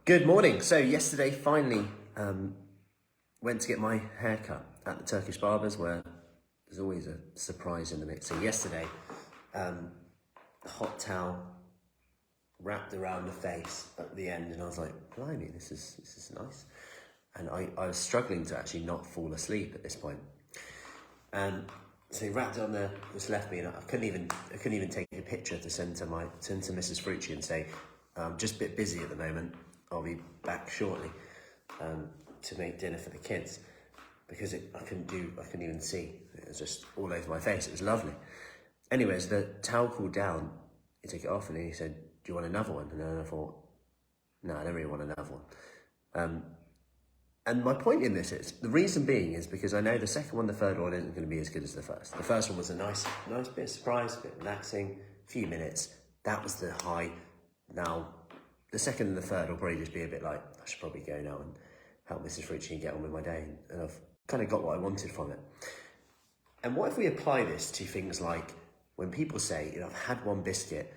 Good morning. So yesterday, finally, went to get my hair cut at the Turkish barbers, where there's always a surprise in the mix. So yesterday, hot towel wrapped around the face at the end, and I was like, blimey, this is nice. And I was struggling to actually not fall asleep at this point. So he wrapped it on there, just left me, and I couldn't even take a picture to send to Mrs. Frucci and say, I'm just a bit busy at the moment. I'll be back shortly to make dinner for the kids, because I couldn't even see. It was just all over my face. It was lovely. Anyways, the towel cooled down. He took it off and he said, "Do you want another one?" And then I thought, no, I don't really want another one. And my point in this is, the reason being is because I know the second one, the third one isn't going to be as good as the first. The first one was a nice bit of surprise, a bit relaxing, a few minutes. That was the high. Now, the second and the third will probably just be a bit like, I should probably go now and help Mrs. Frucci and get on with my day. And I've kind of got what I wanted from it. And what if we apply this to things like when people say, I've had one biscuit,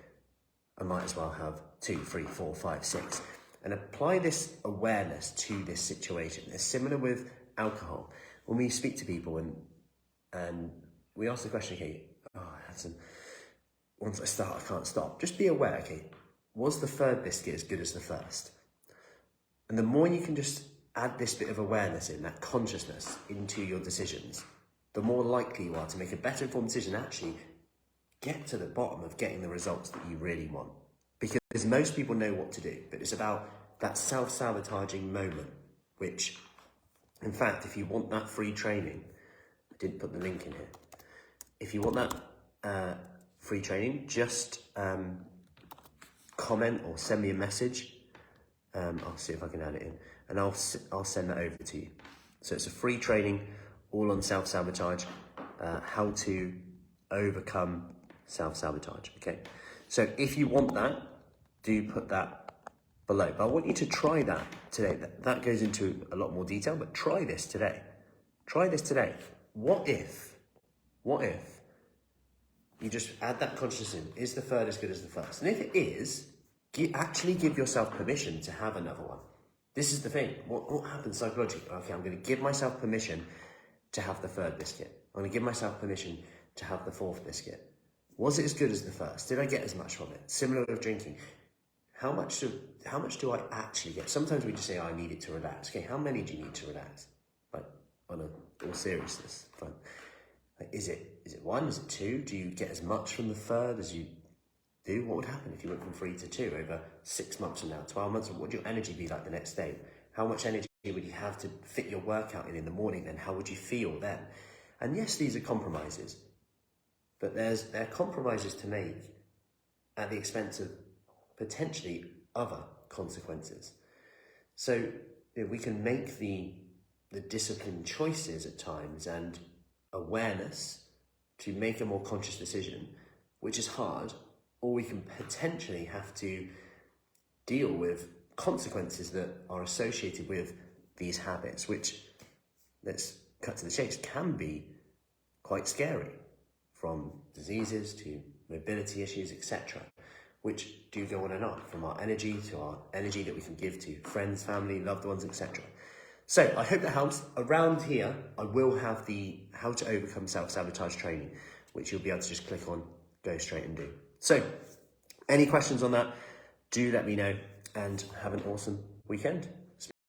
I might as well have 2, 3, 4, 5, 6. And apply this awareness to this situation. It's similar with alcohol. When we speak to people and we ask the question, okay, once I start, I can't stop. Just be aware, okay, was the third biscuit as good as the first? And the more you can just add this bit of awareness in, that consciousness into your decisions, the more likely you are to make a better informed decision and actually get to the bottom of getting the results that you really want. Because most people know what to do, but it's about that self-sabotaging moment, which, in fact, if you want that free training, I didn't put the link in here. If you want that free training, just comment or send me a message. I'll see if I can add it in, and I'll send that over to you. So it's a free training, all on self-sabotage, how to overcome self-sabotage. Okay, so if you want that, do put that below. But I want you to try that today. That goes into a lot more detail, but try this today. Try this today. What if you just add that consciousness in? Is the third as good as the first? And if it is, actually give yourself permission to have another one. This is the thing. What happens psychologically? Okay, I'm going to give myself permission to have the third biscuit. I'm going to give myself permission to have the fourth biscuit. Was it as good as the first? Did I get as much from it? Similar with drinking. How much do I actually get? Sometimes we just say, I need it to relax. Okay, how many do you need to relax? Like, on all seriousness, fine. Like, is it 1? Is it 2? Do you get as much from the third as you do? What would happen if you went from 3 to 2 over 6 months from now, 12 months? What would your energy be like the next day? How much energy would you have to fit your workout in the morning? Then how would you feel then? And yes, these are compromises, but there are compromises to make at the expense of potentially other consequences. So we can make the disciplined choices at times and awareness to make a more conscious decision, which is hard, or we can potentially have to deal with consequences that are associated with these habits, which, let's cut to the chase, can be quite scary, from diseases to mobility issues, etc., which do go on and on, from our energy to our energy that we can give to friends, family, loved ones, etc. So I hope that helps. Around here, I will have the How to Overcome Self-Sabotage training, which you'll be able to just click on, go straight and do. So any questions on that, do let me know, and have an awesome weekend.